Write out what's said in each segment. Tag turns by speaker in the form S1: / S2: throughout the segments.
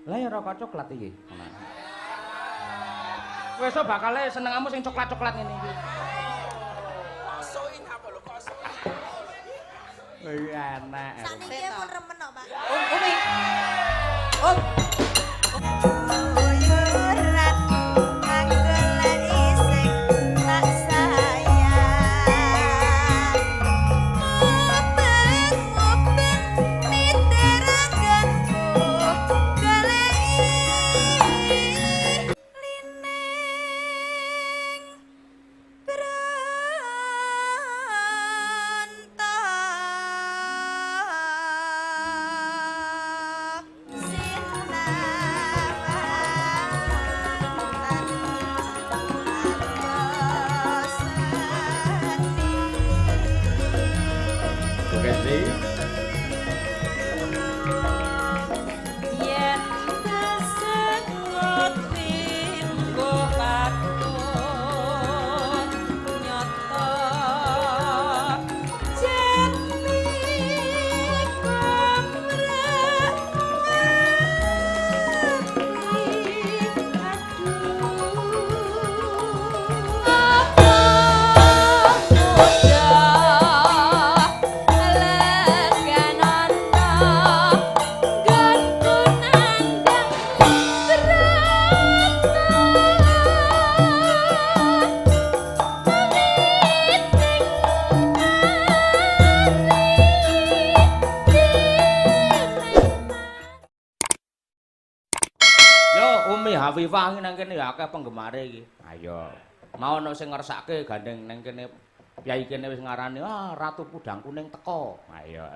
S1: Lah ya rokok coklat iki. Wes bakale senengamu sing coklat-coklat ngene iki.
S2: Kosoin apa lho kosoin.
S1: Iki enak.
S3: Saniki pun remen kok, Pak.
S1: Umi. Om. Hafifah iki nang kene akeh penggemare iki. Ayo. Mau ono sing ngersake gandeng nang kene piyai kene wis ngarani, "Ah, Ratu Podang Kuning teko." Ayo,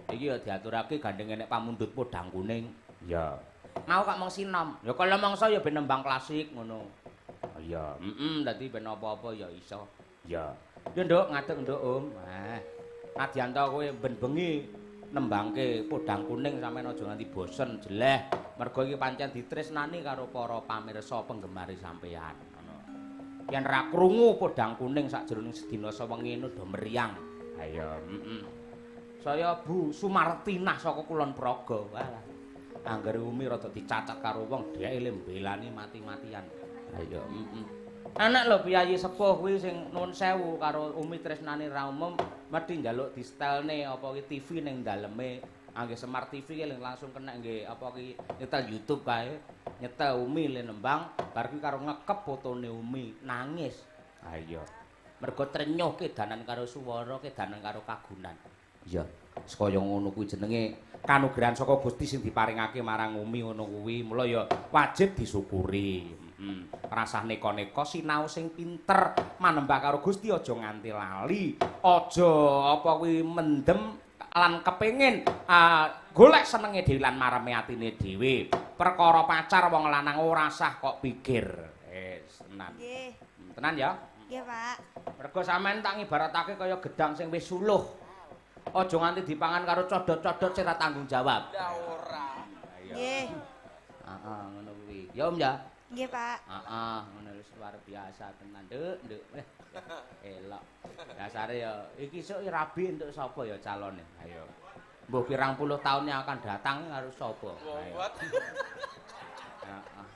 S1: Iki ya diaturake gandeng enek pamundhut podang kuning. Ya. Mau kok mung sinom. Ya kala mangsa ya ben nembang klasik ngono. Ya, dadi ben apa-apa ya iso. Ya. Ya Nduk, ngadeg Nduk, Om. Nadyanto kowe ben bengi nembangke podang kuning sampeyan aja nganti bosen jeleh mergo iki pancen ditresnani karo para pamirsa penggemari sampeyan ngono. Yen ra krungu podang kuning sakjroning sedina sewengi do meriang. Ayo, Saya Bu Sumartinah saka Kulon Progo. Walah. Angger Umi rada dicacat karo wong dheke le mbelani mati-matian. Ayo, Anak lho piyayi sepuh kuwi sing nuwun sewu karo Umi tresnane ra umum mesti njaluk distelne apa ki TV ning daleme. Angge Semar TV ki langsung kena nggih apa ki nyetel YouTube kae. Nyetel Umi le nembang bar kuwi karo ngekep fotone Umi nangis. Ayo. Mergo trenyuh kedanan karo swara, kedanan karo kagunan. Iya, kaya ngono kuwi jenenge kanugrahan saka Gusti sing diparingake marang Umi ngono kuwi. Mula ya wajib disyukuri. Rasah neka-neka sinau sing pinter manembah karo Gusti aja nganti lali. Aja apa kuwi mendem lan kepengin golek senenge dhewe lan mareme atine dhewe. Perkara pacar wong lanang ora sah kok pikir. Tenan.
S3: Nggih.
S1: Tenan ya?
S3: Nggih, Pak.
S1: Mergo sampean tak ibaratake kaya gedang sing wis suluh. Aja nganti dipangan karo codot-codot sing ora tanggung jawab.
S2: Ya ora.
S3: Nggih.
S1: Heeh, ngono kuwi. Ya Om ya.
S3: Nggih, Pak.
S1: Heeh, ngono wis luar biasa tenan, Nduk. Elok. Dasare ya iki sok rabi entuk sapa ya calone. Ayo. Mbuh pirang puluh tahun yang akan datang harus sapa.
S2: Wowot.
S1: Heeh.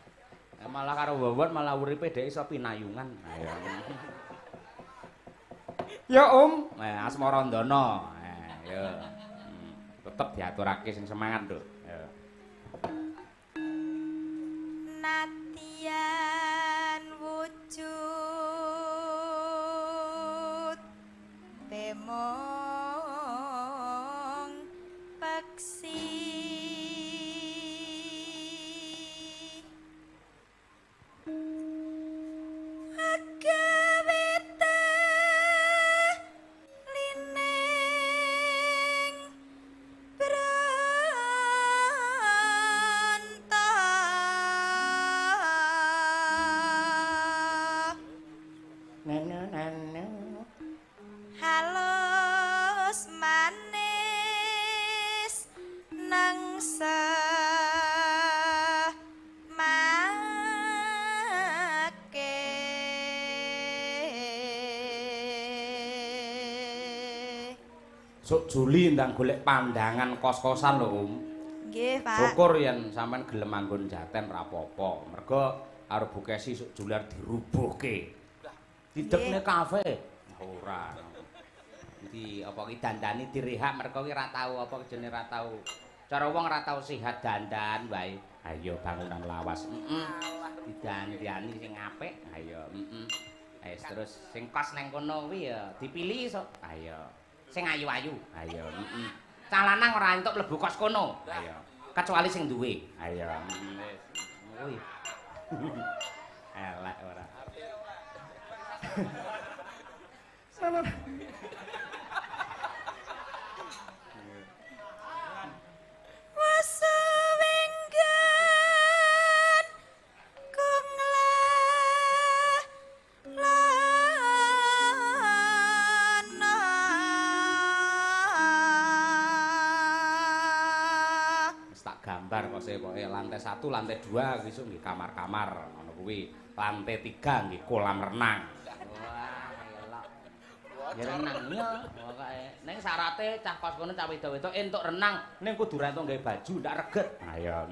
S1: Malah karo Wowot malah uripe dhek iso pinayungan. Ayo. Ya Om, Asmarandana. Ya. Tetep diaturake sing semangat, Nduk. Ya.
S3: Nadyan wujud bemong peksi agawite lining halus manis nangsa make
S1: Sok Juli ndang golek pandangan kos-kosan lho, Om.
S3: Nggih, Pak.
S1: Syukur yen sampean gelem manggon jaten ra apa-apa. Mergo arep bukesi sok jular dirubuhke. Didekne kafe. Ora. Iki apa ki dandani direhak mergo ki ra tau apa jenenge ra tau. Cara wong ra tau sehat dandan wae. Ayo bangunan lawas. Didandani sing apik. Ayo, terus sing kos nang kono kuwi ya dipilih sok. Ayo. Sing ayu-ayu. Ayo, Calanang ora entuk mlebu kos kono. Ayo. Kecuali sing duwe. Ayo. Wis. Elek ora. Salah. Gambar kok pokoke lantai 1, lantai 2 iso nggih kamar-kamar ngono kuwi. Lantai 3 nggih kolam renang. Wah, elok. Ya renang ya pokoke. Ning syarate cah kos kono cah wedok-wedok entuk renang ning kudu ra entuk gawe baju ndak reget. Ayo,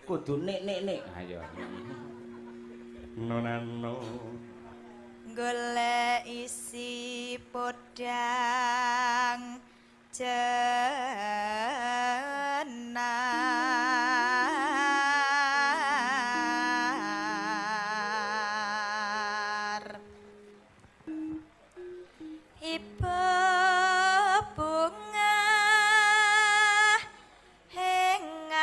S1: Kudu nik-nik. Ayo. Nonano.
S3: Golek isi podang jenar iba bunga hengah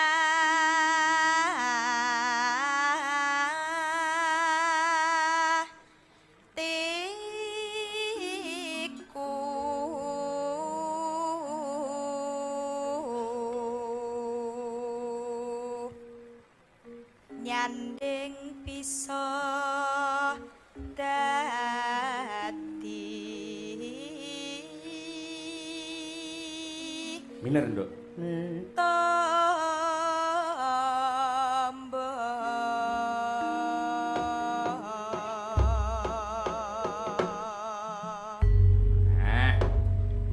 S3: nyanding bisa dadi
S1: Miner, Nduk.
S3: Tombo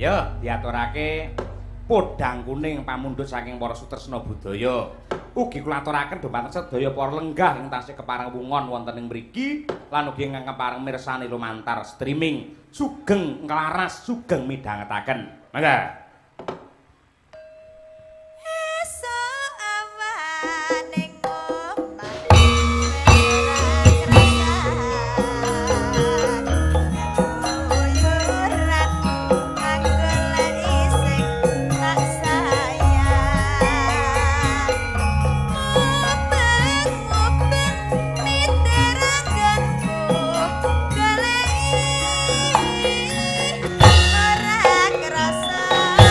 S1: Yo diaturake podang kuning pamundhut saking para sutresna budaya. Ugi kula aturaken dumateng sedaya para lenggah ing tasih kepareng wungon wonten ing mriki lan ugi ingkang kepareng mirsani lumantar streaming sugeng nglaras sugeng midhangetaken. Mangga.
S3: esuk awane ora krasa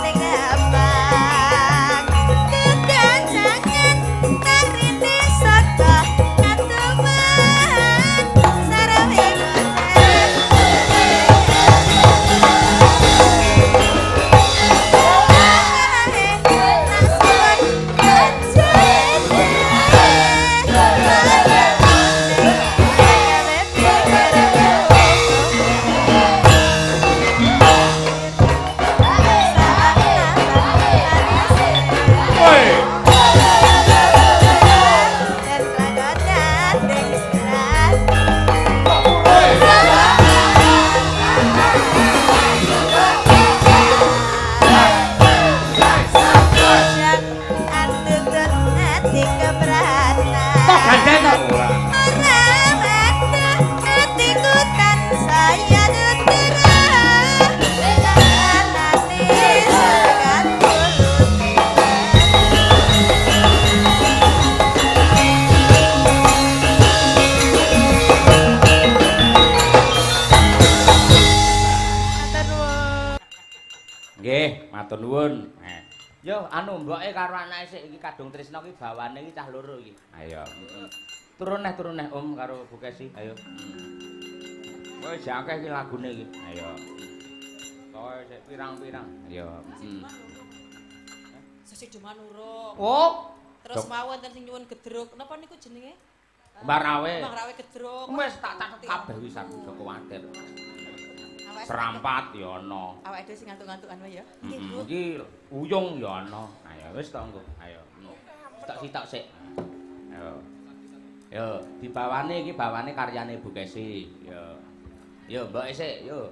S3: ning abang kekan jangan tarine saka katuman sarawe
S1: Nggih, matur nuwun. Yo anu mboke karo anake sik iki kadung tresna iki bawane iki cah loro iki. Ayo. Turun neh Om karo Bu Kesi. Ayo. Wis akeh iki lagune iki. Ayo. Toe sik pirang-pirang. Ayo.
S2: Sesuk Manurung.
S1: Oh,
S2: Terus mau wonten sing nyuwun gedruk. Napa niku jenenge?
S1: Mbak Rawe.
S2: Mbak Rawe gedruk.
S1: Wis tak catet kabeh wis aku aja kuwatir. Serampat ya ana.
S2: Awake dhewe sing ngantuk-ngantukan wae ya. Nggih, Bu.
S1: Iki uyung ya ana. Ayo wis to engko. Ayo. Sitok sik. Ayo. Yo, dibawane iki bawane karyane Bu Kesi. Yo. Yo, mbok sik, yo.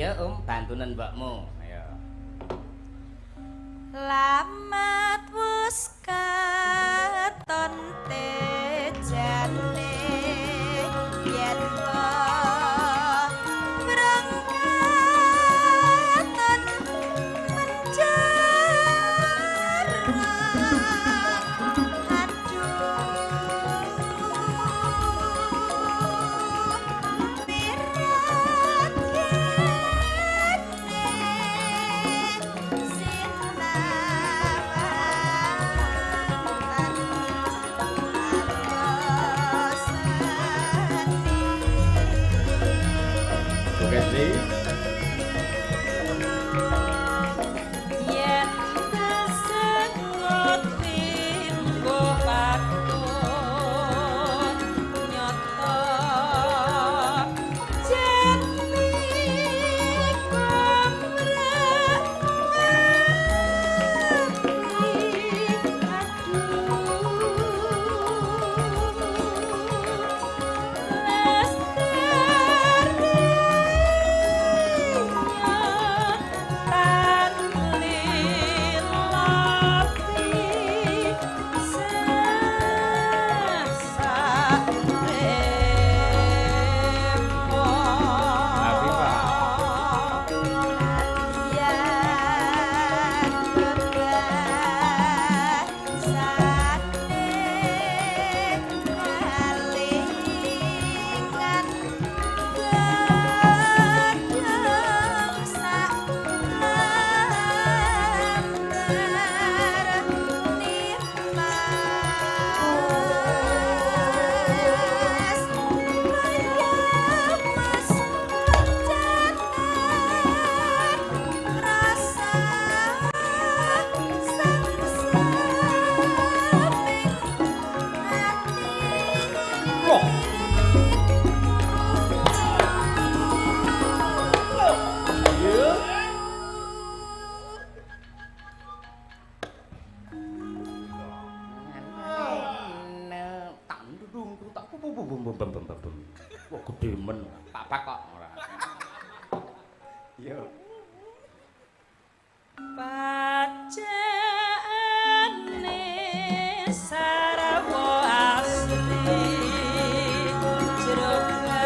S1: Ya bantunan mbakmu. Ayo.
S3: Lamat wis katon tejane yen berangkatan menjara
S1: Wah. Wah gede men. Tak kok ora. Yo.
S3: Pacane sarwa asli jroga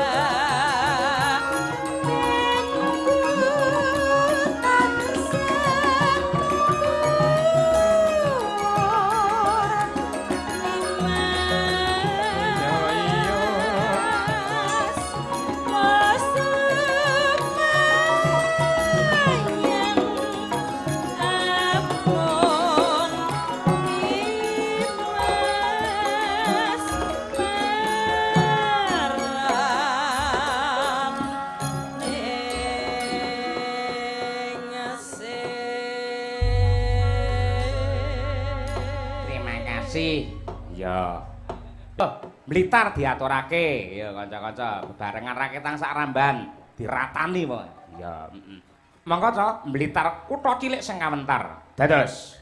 S1: Ya. Blitar diaturake ya kanca-kanca bebarengan rakyatan sak Ramban diratani wae. Ya, heeh. Monggo Cok, Blitar kutha cilik sing kawentar. Dados.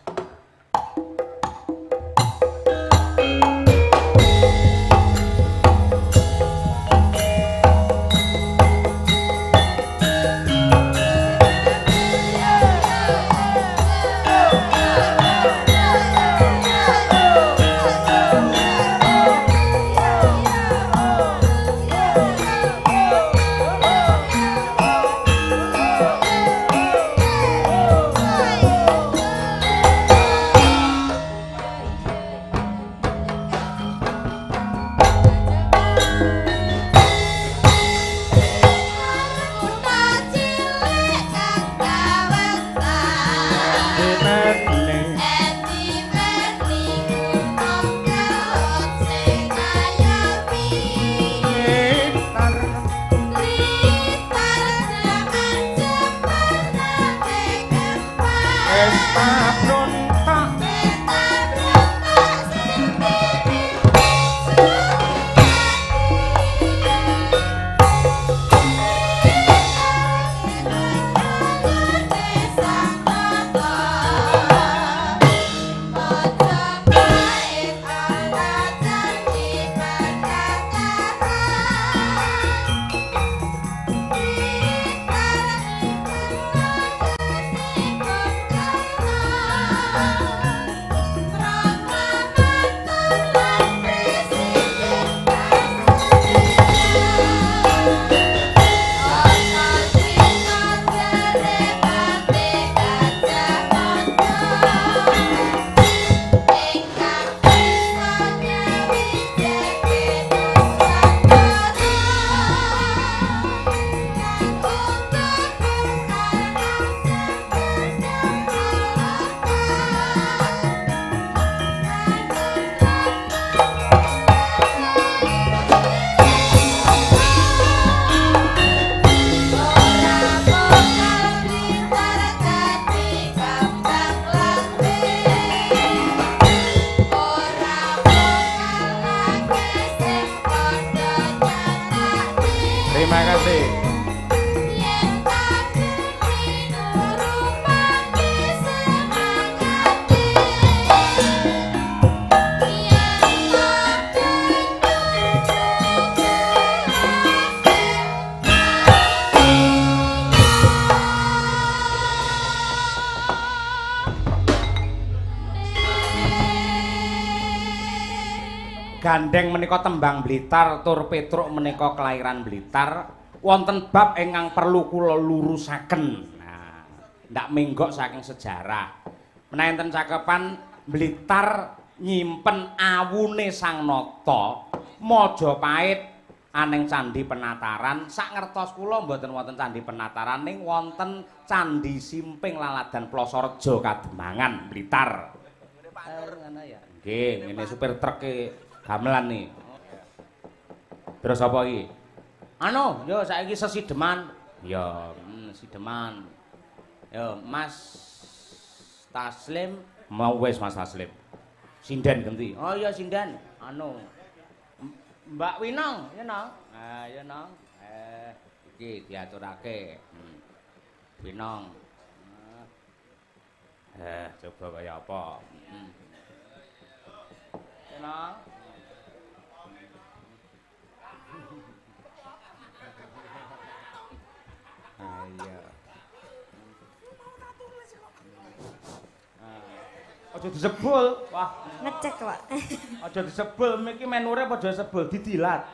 S1: Gandeng menika tembang Blitar tur Petruk menika kelahiran Blitar wonten bab ingkang perlu kula lurusaken. Nah, ndak menggok saking sejarah. Menawi enten cakepan Blitar nyimpen awune Sang Nata, Majapahit aning Candhi Penataran. Sak ngertos kula mboten wonten Candhi Penataran ning wonten Candhi Simping Laladan Plasareja Kademangan Blitar. Ngono ya. Nggih, ngene supir truk gamelan nih. Terus apa iki? Anu, yo saiki sesideman. Ya, sideman. Yo, Mas Taslim, mau wis Mas Taslim. Sinden ganti. Oh iya sinden. Anu. Mbak Winong, ya Nong. Ah, ya Nong. Iki diaturake. Winong. Coba kaya apa? Ya Nong. Iya. Aja disebul. Wah,
S3: Ngecek, Pak.
S1: aja disebul, miki menure padha sebul didilat.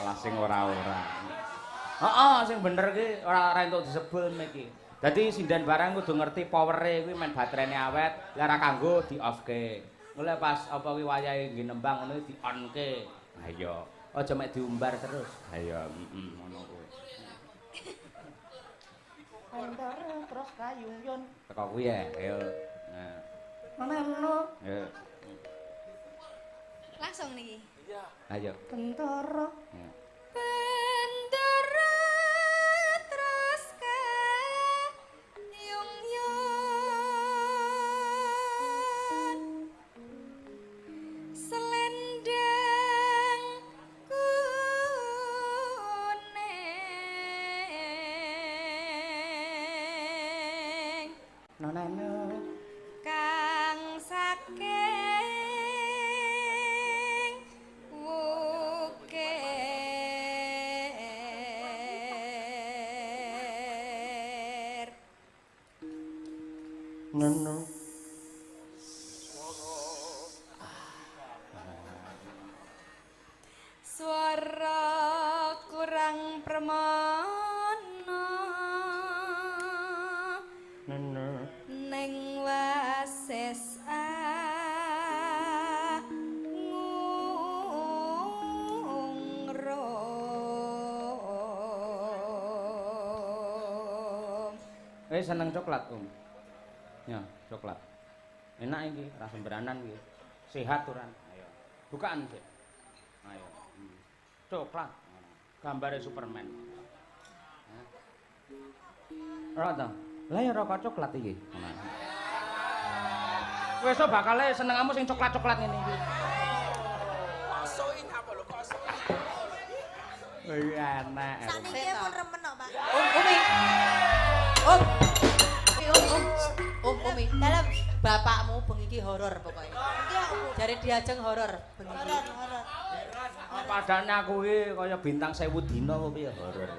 S1: Alah sing ora-ora. Heeh, sing bener ki ora entuk disebul miki. Dadi sinden barang kudu ngerti powere kuwi men baterene awet, lha ora kanggo di-off-ke. Mulai pas apa kuwi wayahe nggih nembang ngono di-on-ke. Ha iya, aja mek diumbar terus. Ha iya, ngono kuwi. Andar terus kayuyun. Teko kuwi ya, ayo. Nah. Maneno. Ya.
S3: Langsung niki.
S1: Iya. Ayo.
S3: Bentara.
S1: Ya.
S3: Bentara terus kayung-yung. Selendang kuning.
S1: Nonano.
S3: Kang saking wukir.
S1: Nono.
S3: Suara kurang permana.
S1: Nono.
S3: Neng wases ngrong.
S1: Seneng coklat, Ya, coklat. Enak iki, rasa sembranan iki. Sehat turan. Ayo. Bukaan sih. Ayo. Coklat. Gambare Superman. Ora ta? Lah ya rokok coklat iki. Kowe esuk bakale senengamu sing coklat-coklat ngene iki.
S4: Kosoin apa lho, kosoin.
S1: Wih, enak.
S3: Sakniki pun remen kok, Pak.
S2: Umi. Umi.
S3: Dalam
S2: Bapakmu bengi iki horor pokoknya.
S3: iki aku.
S2: Jare diajeng horor bengi iki.
S3: Horor.
S1: Padane aku iki kaya bintang 1000 dina apa piye horor.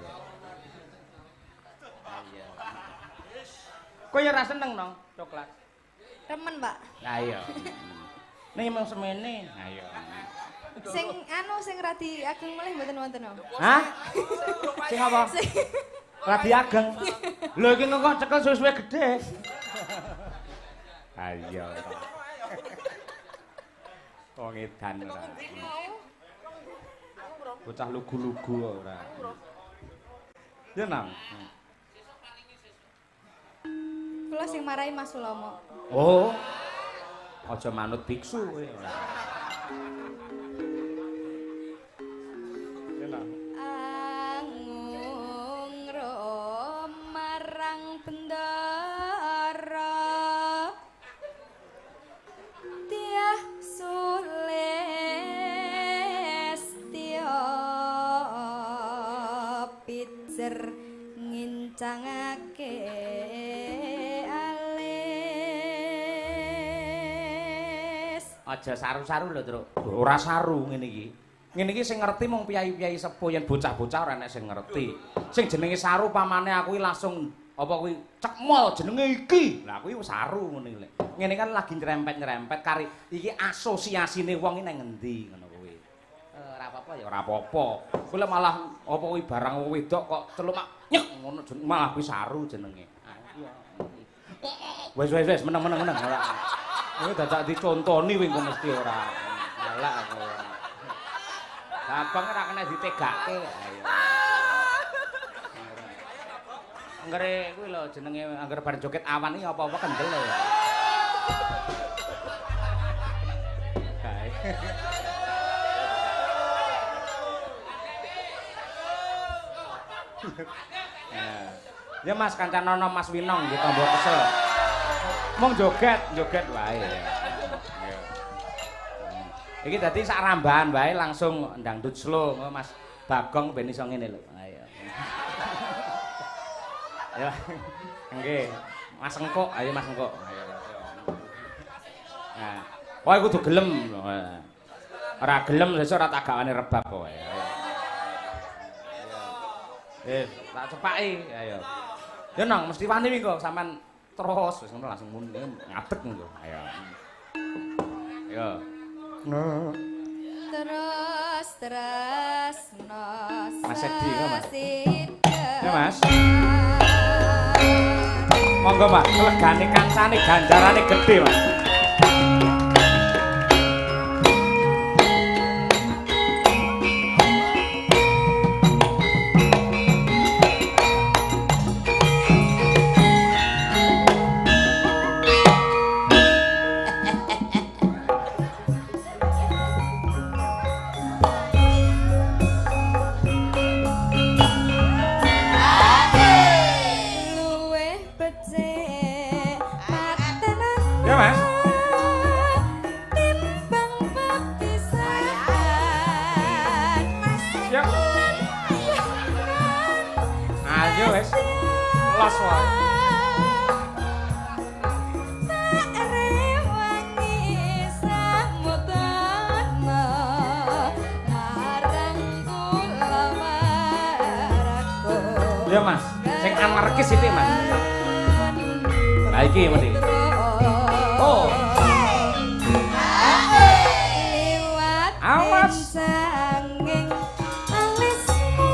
S1: Iya. Kowe ya ora seneng nang coklat.
S3: Remen, Pak.
S1: Lah iya. Ning emang semene. Ha iya.
S3: Sing sing radi ageng mulih mboten wonten no.
S1: Hah? Sing apa? Radi ageng. Lho iki kok cekel suwe-suwe gedhe. Ha iya. Wong edan ora. Bocah lugu-lugu ora. Ya nang.
S3: Kula sing marahi Mas Sulomo.
S1: Oh. Aja manut biksu kowe ora. Ya nang.
S3: Angung marang bendara Tiah Sulestya pijer ngincangake alis.
S1: Aja saru-saru lho, Truk. Ora saru ngene iki. Ngene iki sing ngerti mung piyai-piyai sepuh yen bocah-bocah ora enek sing ngerti. Sing jenenge saru pamane aku langsung apa kuwi cekmol jenenge iki. Lah kuwi saru ngene iki. Ngene kan lagi nyerempet-nyerempet kari iki asosiasine wong iki nang ngendi ngono kuwi. Ora apa-apa ya ora apa-apa. Kuwi malah apa kuwi barang wedok kok celuk nyek ngono malah kuwi saru jenenge. Iya. Wes meneng ora. Kowe dadak dicontoni kowe mesti ora. Galak aku. Abang ora kena ditegake. Ayo. Anggere kuwi lho jenenge anggere bar joget awan iki apa-apa kendel lho. Kae. Ya Mas kancanono Mas Winong nggih tambah kesel. Mong joget wae. Iya. Iki dadi sak rambahan wae langsung dangdut slow, Mas Bagong ben iso ngene lho. Ayo. Ya. Nggih. Mas Engkok, ayo Mas Engkok. Ayo. Nah, kowe kudu gelem. Ora gelem sesuk ora tak gawane rebab kowe. Tak cepaki, ayo. Ya nang mesti wani iki kok sampean terus wis ngono langsung muni ngadeg ngono. Ayo. Ayo.
S3: Terus
S1: Mas Edi kok Mas. Ya Mas. Monggo Mas, legane kancane ganjarane gedhe Mas. Ya Mas, sing anarkis iki Mas. Lah iki mesti. Oh. Awas.
S3: Sanging alismu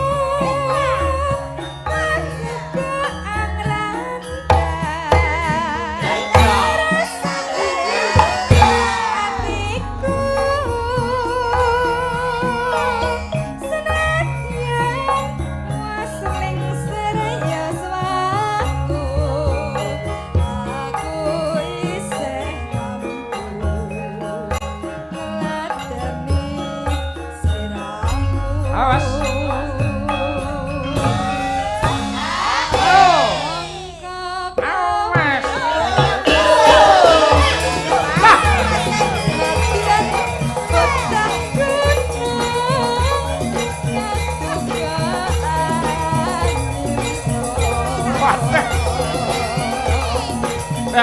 S1: Awas.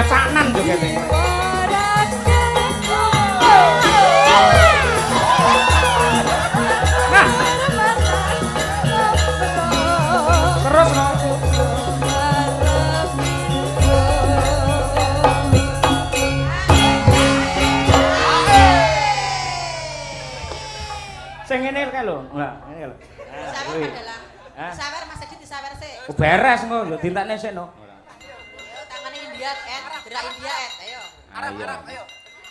S1: Sanan juga nih. Nah. Terus no. Sing ngene kae lho. Enggak, ngene lho.
S2: Sawer adalah. Sawer Mas Edi disawer sik.
S1: Beres ngono lho, dintekne sik no.
S2: India, gerak India, ayo.
S1: Arab,
S2: ayo.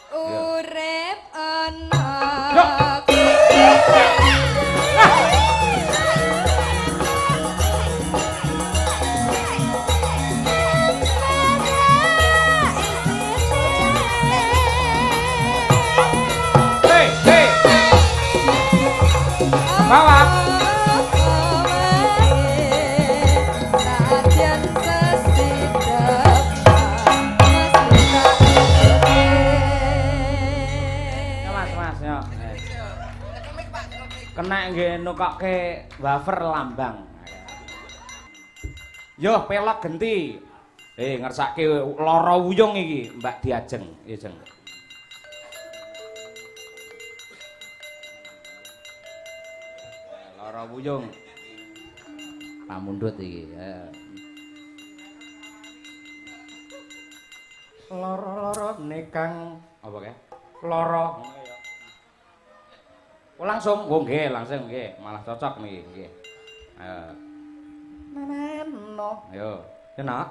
S3: Urip ana
S1: Hei. Bawa. Kena nggih nukokke wafer lambang. Yo pelok genti. Ngersake lara wuyung iki Mbak Diajeng, ya Jeng. Lara wuyung. Pamundhut iki. Lara-lara nekang apa kae? Lara. Oh langsung, oh nggih, langsung nggih, malah cocok niki nggih. Ayo. Neno. Ayo, enak.